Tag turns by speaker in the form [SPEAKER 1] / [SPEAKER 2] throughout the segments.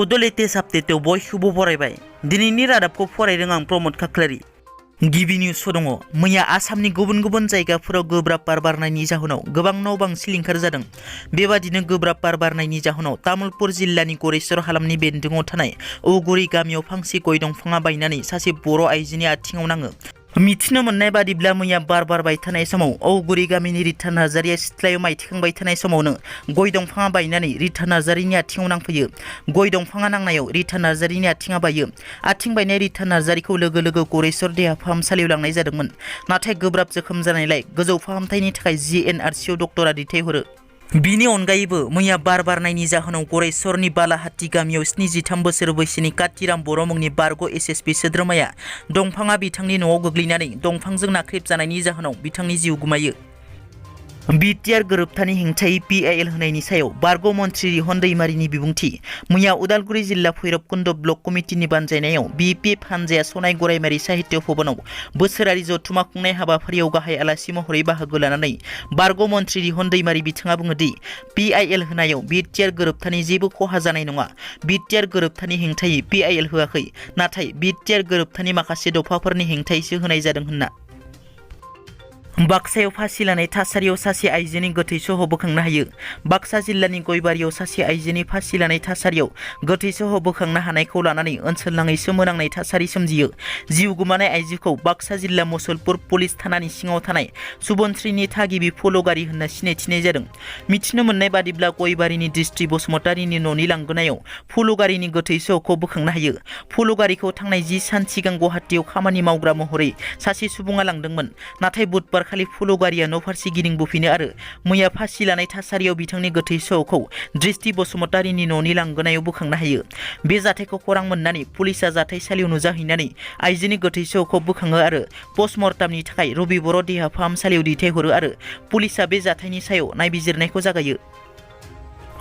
[SPEAKER 1] Bodo latest आपडेटआव बयखौबो बरायबाय। दिनैनि रादाबखौ फरायदों आं प्रमद खाख्लारि। गिबि निउस दङ। मैया आसामनि गुबुन गुबुन जायगाफोराव गोब्राब बार बारनायनि जाहोनाव गोबां न' बां सिलिंखार जादों। बेबादिनो गोब्राब बार बारनायनि जाहोनाव तामुलपुर जिल्लानि गरेस्वर हालामनि बेन्दोङाव थानाय औगुरि गामियाव फांसे गय दंफाङा बायनानै सासे बर' आइजोनि आथिङाव नाङो। मिथिनो मोननाय बादिब्ला मैया बार बारबाय थानाय समाव औगुरि गामिनि रिता नार्जारिया सिथ्लायाव माइ थिखांबाय थानाय समावनो गय दंफाङा बायनानै रिता नार्जारिनि आथिङाव नांफैयो। गय दंफाङा नांनायाव रिता नार्जारिनि आथिङा बायो। आथिं बायनाय रिता नार्जारिखौ लोगो लोगो गरेस्वर देहा फाहामसालियाव लांनाय जादोंमोन। नाथाय गोब्राब जोखोम जानायलाय गोजौ फाहामथायनि थाखाय GNRCआव डक्टरा दैथायहरो। बिनि अनगायैबो मैया बार बारनायनि जाहोनाव गरेस्वरनि बालाहाटी गामियाव 73 बोसोर बैसोनि कातिराम बर' मुंनि बारग' SSB सोद्रोमाया दंफाङा बिथांनि न'आव गोग्लैनानै दंफांजों नाख्रेबजानायनि जाहोनाव बिथांनि जिउ गोमायो। BTR गोरोबथानि हेंथायै PIL होनायनि सायाव बारग' मन्थ्रि रिहन दैमारिनि बिबुंथि। मैया उदालगुरि जिल्ला भैरबकुन्द ब्लक कमिटिनि बानजायनायाव BPF हानजाया सनाय गरायमारि साहित्य भवनाव बोसोरारि जथुमा खुंनाय हाबाफारियाव गाहाय आलासि महरै बाहागो लानानै बारग' मन्थ्रि रिहन दैमारि बिथाङा बुङोदि PIL होनायाव BTR गोरोबथानि जेबो खहा जानाय नङा। BTR गोरोबथानि हेंथायै PIL होआखै, नाथाय BTR गोरोबथानि माखासे दफाफोरनि हेंथायैसो होनाय जादों होनना। बाक्सायाव फासि लानाय थासारियाव सासे आइजोनि गोथै सह बोखांनो हायो। बाक्सा जिल्लानि गयबारियाव सासे आइजोनि फासि लानाय थासारियाव गोथै सह बोखांनो हानायखौ लानानै ओनसोलनाङै सोमोनांनाय थासारि सोमजियो। जिउ गोमानाय आइजोखौ बाक्सा जिल्ला मुसलपुर पुलिस थानानि सिङाव थानाय सुबनस्रिनि थागिबि फुलगारि होनना सिनायथिनाय जादों। मिथिनो मोननाय बादिब्ला गयबारिनि दिस्ट्रि बसुमतारीनि न'नि लांगोनायाव फुलगारिनि गोथै सहखौ बोखांनो हायो। फुलगारिखौ थांनाय 10 सान सिगां गुवाहाटीयाव खामानि मावग्रा महरै सासे सुबुङा लांदोंमोन। नाथाय बुधबार खालि फुलगारिया न'फारसे गिदिंबोफिनो आरो मैया फासि लानाय थासारियाव बिथांनि गोथै सहखौ दिस्ट्रि बसुमतारीनि न'नि लांगोनायाव बोखांनो हायो। बे जाथायखौ खौरां मोननानै पुलिसा जाथायसालियाव नुजाहैनानै आइजोनि गोथै सहखौ बोखाङो आरो पस्टमर्टामनि थाखाय रबि बर' देहा फाहामसालियाव दैथायहरो आरो पुलिसा बे जाथायनि सायाव नायबिजिरनायखौ जागायो।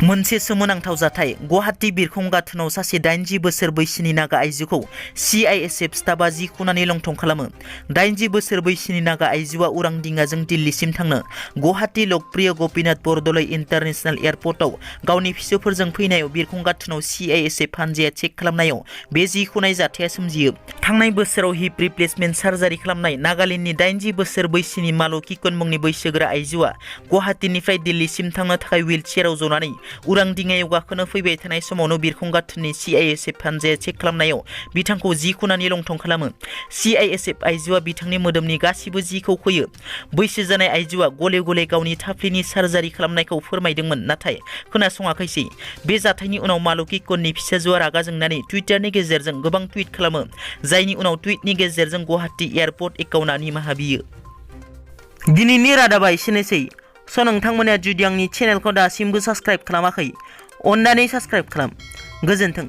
[SPEAKER 1] मोनसे सोमोनांथाव जाथाय। गुवाहाटी बिरखं गाथोनाव सासे 80 बोसोर बैसोनि नागा आइजोखौ CISF स्टाफआ जिखुनानै लंथं खालामो। 80 बोसोर बैसोनि नागा आइजोआ उरां दिङाजों दिल्लीसिम थांनो गुवाहाटी लकप्रिय गपिनाथ बरदलै इन्टारनेशनेल एयारपर्टआव गावनि फिसौफोरजों फैनायाव बिरखं गाथोनाव CISF हानजाया चेक खालामनायाव बे जिखुनाय जाथाया सोमजियो। थांनाय बोसोराव हिप रिप्लेसमेन्ट सार्जारि खालामनाय नागालेण्डनि 80 बोसोर बैसोनि मालु किकन मुंनि बैसोगोरा आइजोआ गुवाहाटीनिफ्राय दिल्लीसिम थांनो थाखाय हुइलचेयाराव जनानै उरां दिङायाव गाखोनो फैबाय थानाय समावनो बिरखं गाथोननि CISF हानजाया चेक खालामनायाव बिथांखौ जिखुनानै लंथं खालामो। CISF आइजोआ बिथांनि मोदोमनि गासिबो जिखौ खोयो। बैसो जानाय आइजोआ गले गले गावनि थाफ्लिनि सार्जारि खालामनायखौ फोरमायदोंमोन, नाथाय खोनासङाखैसै। बे जाथायनि उनाव मालु किकननि फिसाजोआ रागा जोंनानै टुइटारनि गेजेरजों गोबां टुइट खालामो, जायनि उनाव टुइटनि गेजेरजों गुवाहाटी एयारपर्ट एकाउन्टआ निमाहा बियो। दिनैनि रादाबा एसेनोसै। नोंथांमोना जुदि आंनि चेनेलखौ दासिमबो साबस्क्राइब खालामाखै, अन्नानै साबस्क्राइब खालाम। गोजोन्थों।